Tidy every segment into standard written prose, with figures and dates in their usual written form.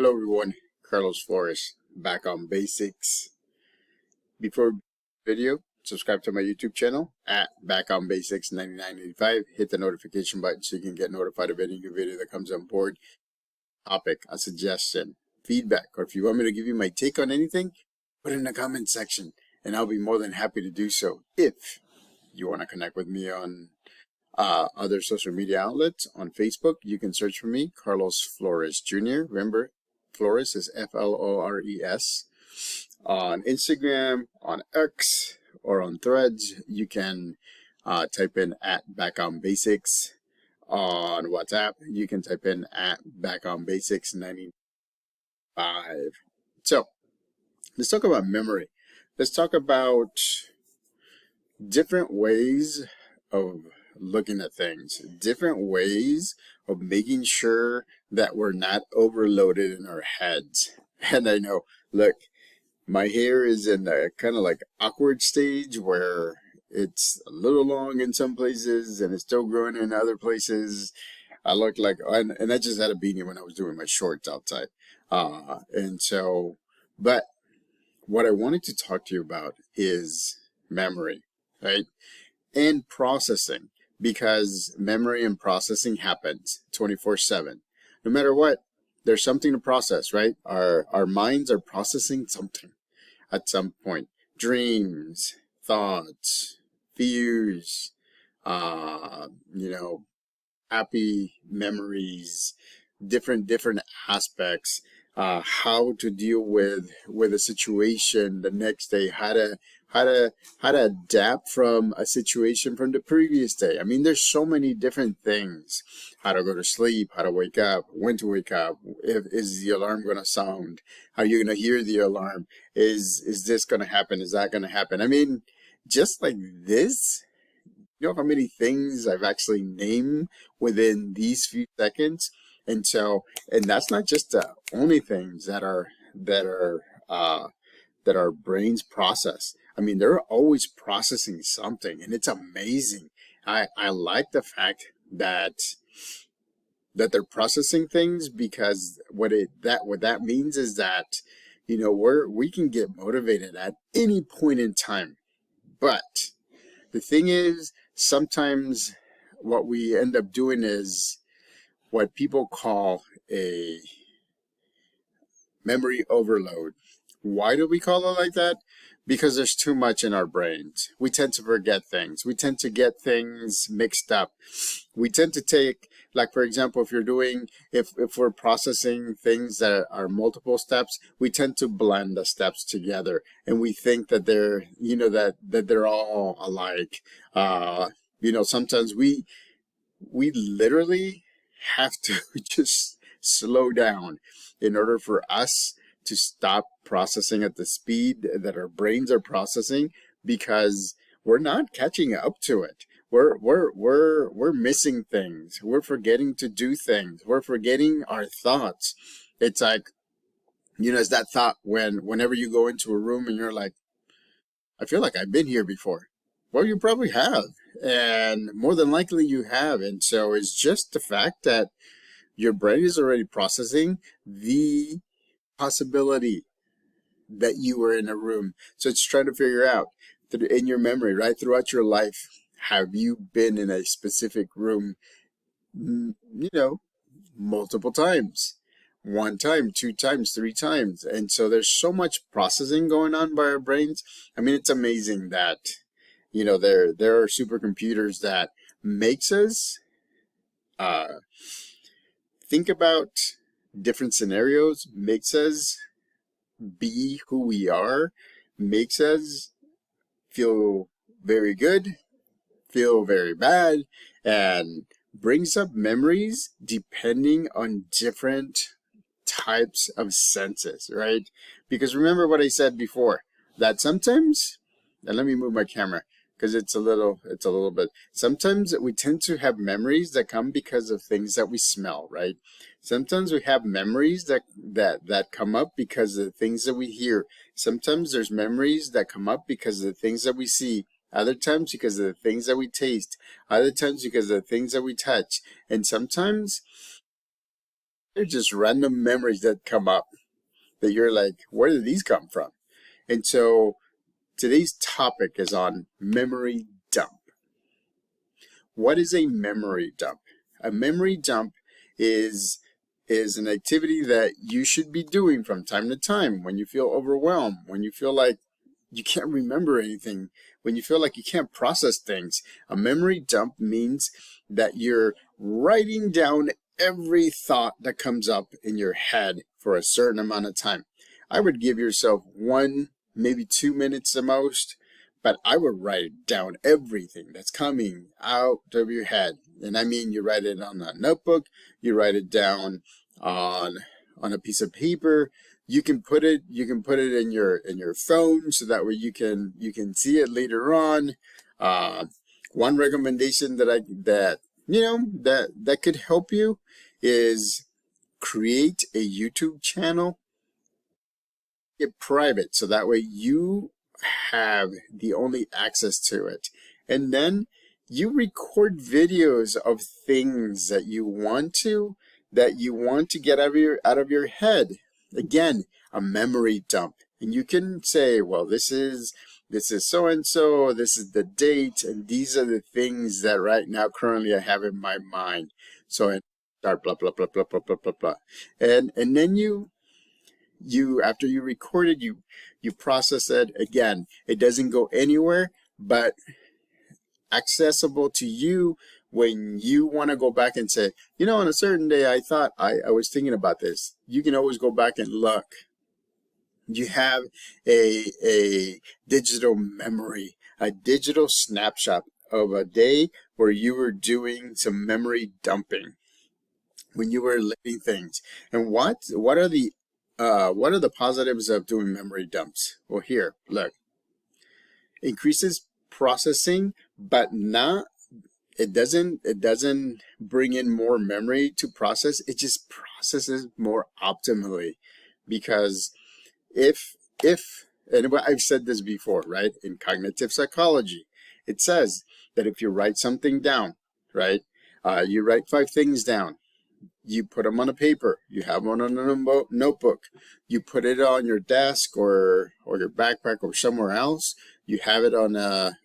Hello everyone, Carlos Flores back on basics. Before video, subscribe to my YouTube channel at Back on Basics 9985. Hit the notification button so you can get notified of any new video that comes on board. Topic, a suggestion, feedback, or if you want me to give you my take on anything, put it in the comment section and I'll be more than happy to do so. If you want to connect with me on other social media outlets, on Facebook, you can search for me, Carlos Flores Jr. Remember, Flores is Flores. On Instagram, on X, or on Threads, you can type in at Back on Basics. On WhatsApp, you can type in at Back on Basics 95. So, let's talk about memory. Let's talk about different ways of looking at things, different ways of making sure that we're not overloaded in our heads. And I know, look, my hair is in a kind of like awkward stage where it's a little long in some places and it's still growing in other places. I look like, and I just had a beanie when I was doing my shorts outside. But what I wanted to talk to you about is memory, right? And processing, because memory and processing happens 24/7. No matter what, there's something to process, right? Our minds are processing something at some point. Dreams, thoughts, fears, happy memories, different aspects, how to deal with a situation the next day, how to adapt from a situation from the previous day. I mean, there's so many different things. How to go to sleep, how to wake up, when to wake up, is the alarm going to sound, how you're going to hear the alarm, is this going to happen, is that going to happen? I mean, just like this, you know how many things I've actually named within these few seconds? And that's not just the only things that our brains process. I mean, they're always processing something, and it's amazing. I like the fact that they're processing things, because what that means is that, we can get motivated at any point in time. But the thing is, sometimes what we end up doing is what people call a memory overload. Why do we call it like that? Because there's too much in our brains. We tend to forget things. We tend to get things mixed up. We tend to take, like, for example, if we're processing things that are multiple steps, we tend to blend the steps together, and we think that they're, that they're all alike. Sometimes we literally have to just slow down in order for us to stop processing at the speed that our brains are processing, because we're not catching up to it. We're missing things. We're forgetting to do things. We're forgetting our thoughts. It's like, it's that thought whenever you go into a room and you're like, I feel like I've been here before. Well, you probably have, and more than likely you have. And so it's just the fact that your brain is already processing the possibility that you were in a room. So it's trying to figure out in your memory, right, throughout your life, have you been in a specific room, multiple times? One time, two times, three times. And so there's so much processing going on by our brains. I mean, it's amazing that, there are supercomputers that makes us think about different scenarios, makes us be who we are, makes us feel very good, feel very bad, and brings up memories depending on different types of senses, right? Because remember what I said before, that sometimes, and let me move my camera because it's a little bit, sometimes we tend to have memories that come because of things that we smell, right? Sometimes we have memories that come up because of the things that we hear. Sometimes there's memories that come up because of the things that we see. Other times because of the things that we taste. Other times because of the things that we touch. And sometimes They're just random memories that come up that you're like, where did these come from? And so today's topic is on memory dump. What is a memory dump? A memory dump is an activity that you should be doing from time to time when you feel overwhelmed, when you feel like you can't remember anything, when you feel like you can't process things. A memory dump means that you're writing down every thought that comes up in your head for a certain amount of time. I would give yourself 1, maybe 2 minutes the most, but I would write down everything that's coming out of your head. And I mean, you write it on a notebook, you write it down on a piece of paper. You can put it in your phone, so that way you can see it later on. One recommendation that could help you is create a YouTube channel. Get private, so that way you have the only access to it, and then you record videos of things that you want to get out of your head. Again, a memory dump. And you can say, well, this is so and so, this is the date, and these are the things that right now currently I have in my mind. So I start blah blah blah blah blah blah blah blah, and then you after you record it, you process it. Again, it doesn't go anywhere but accessible to you when you want to go back and say, on a certain day I thought I was thinking about this. You can always go back and look. You have a digital memory, a digital snapshot of a day where you were doing some memory dumping, when you were living things. And what are the positives of doing memory dumps? Well, here, look. Increases processing, but it doesn't bring in more memory to process. It just processes more optimally, because and I've said this before, right? In cognitive psychology, it says that if you write something down, right? You write 5 things down. You put them on a paper. You have one on a notebook. You put it on your desk or your backpack or somewhere else. You have it on a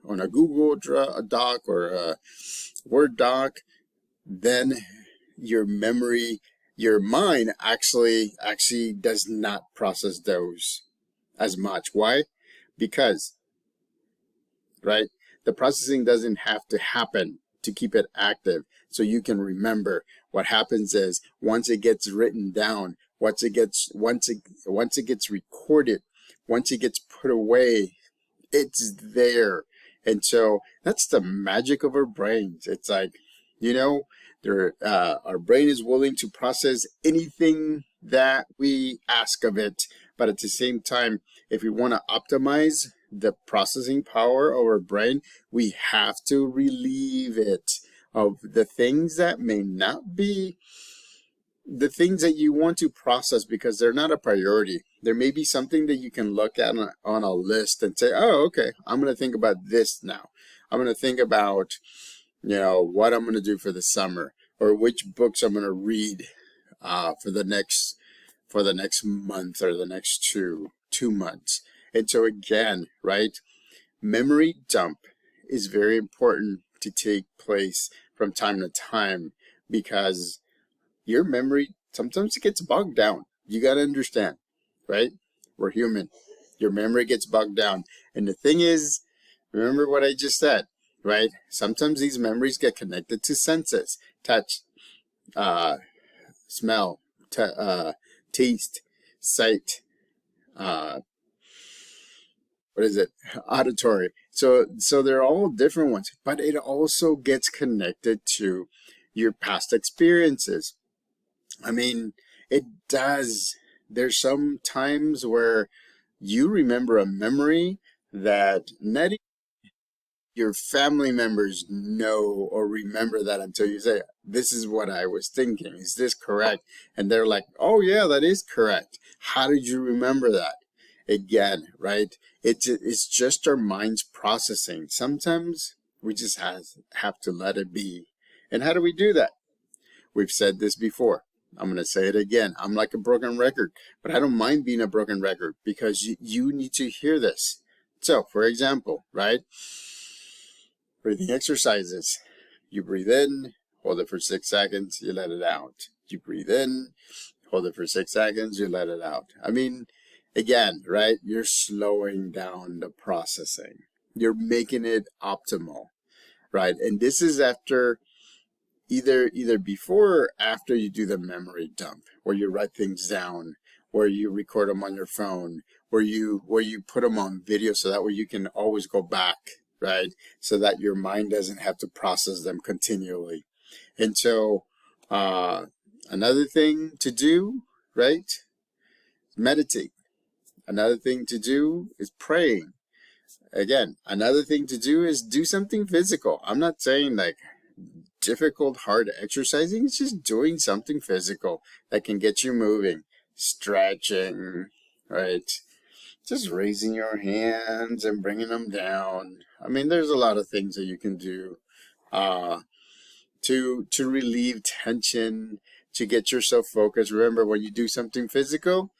Google Doc or a Word doc. Then your mind actually does not process those as much. Why? Because, right, the processing doesn't have to happen to keep it active, so you can remember. What happens is, once it gets written down, once it gets recorded, once it gets put away, it's there. And so that's the magic of our brains. It's like, our brain is willing to process anything that we ask of it, but at the same time, if we want to optimize the processing power of our brain, we have to relieve it of the things that may not be the things that you want to process, because they're not a priority. There may be something that you can look at on a list and say, oh, okay, I'm going to think about this now. I'm going to think about, what I'm going to do for the summer, or which books I'm going to read for the next month, or the next two months. And so again, right, memory dump is very important to take place from time to time, because your memory, sometimes it gets bogged down. You got to understand, right? We're human. Your memory gets bogged down. And the thing is, remember what I just said, right? Sometimes these memories get connected to senses: touch, smell, taste, sight, auditory. So they're all different ones, but it also gets connected to your past experiences. I mean, it does. There's some times where you remember a memory that not even your family members know or remember that until you say, this is what I was thinking. Is this correct? And they're like, oh yeah, that is correct. How did you remember that? Again, right? It's just our mind's processing. Sometimes we just have to let it be. And how do we do that? We've said this before. I'm going to say it again. I'm like a broken record, but I don't mind being a broken record because you need to hear this. So, for example, right? Breathing exercises. You breathe in, hold it for 6 seconds, you let it out. You breathe in, hold it for 6 seconds, you let it out. I mean, again, right? You're slowing down the processing. You're making it optimal, right? And this is after either before or after you do the memory dump, where you write things down, where you record them on your phone, where you put them on video so that way you can always go back, right? So that your mind doesn't have to process them continually. And so another thing to do, right? Meditate. Another thing to do is praying. Again, another thing to do is do something physical. I'm not saying like difficult, hard exercising. It's just doing something physical that can get you moving. Stretching, right? Just raising your hands and bringing them down. I mean, there's a lot of things that you can do to relieve tension, to get yourself focused. Remember, when you do something physical,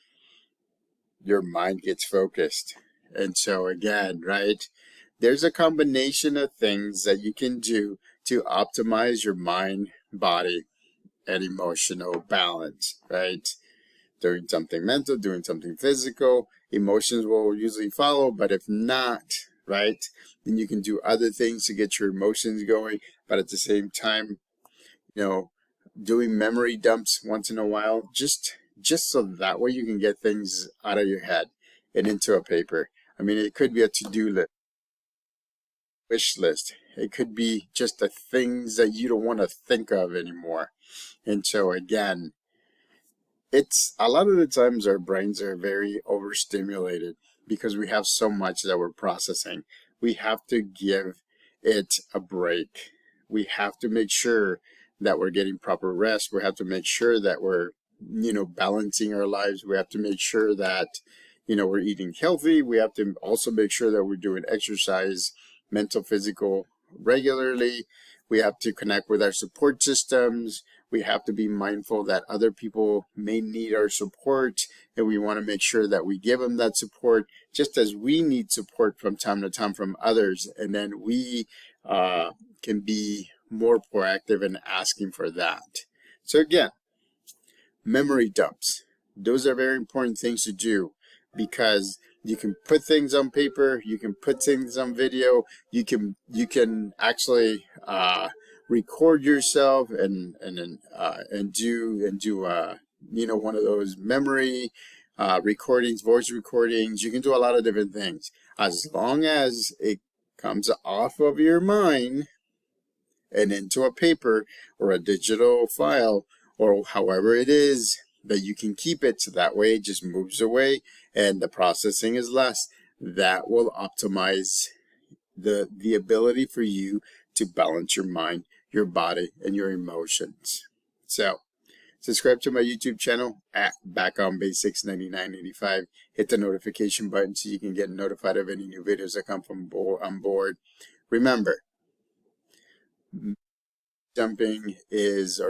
your mind gets focused. And so again, right, there's a combination of things that you can do to optimize your mind, body, and emotional balance, right? Doing something mental, doing something physical. Emotions will usually follow, but if not, right, then you can do other things to get your emotions going. But at the same time, you know, doing memory dumps once in a while, just so that way you can get things out of your head and into a paper. I mean, it could be a to-do list, wish list. It could be just the things that you don't want to think of anymore. And so again, it's a lot of the times our brains are very overstimulated because we have so much that we're processing. We have to give it a break. We have to make sure that we're getting proper rest. We have to make sure that we're, balancing our lives. We have to make sure that, we're eating healthy. We have to also make sure that we're doing exercise, mental, physical, regularly. We have to connect with our support systems. We have to be mindful that other people may need our support, and we want to make sure that we give them that support, just as we need support from time to time from others. And then we can be more proactive in asking for that. So again, memory dumps. Those are very important things to do because you can put things on paper, you can put things on video, you can actually record yourself and do one of those memory recordings, voice recordings. You can do a lot of different things as long as it comes off of your mind and into a paper or a digital file or however it is that you can keep it, so that way it just moves away and the processing is less. That will optimize the ability for you to balance your mind, your body, and your emotions. So subscribe to my YouTube channel at Back on Basics 9985. Hit the notification button so you can get notified of any new videos that come on board. Remember,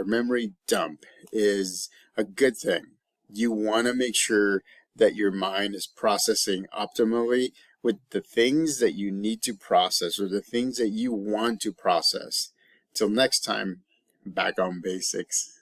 memory dump is a good thing. You want to make sure that your mind is processing optimally with the things that you need to process or the things that you want to process. Till next time, Back on Basics.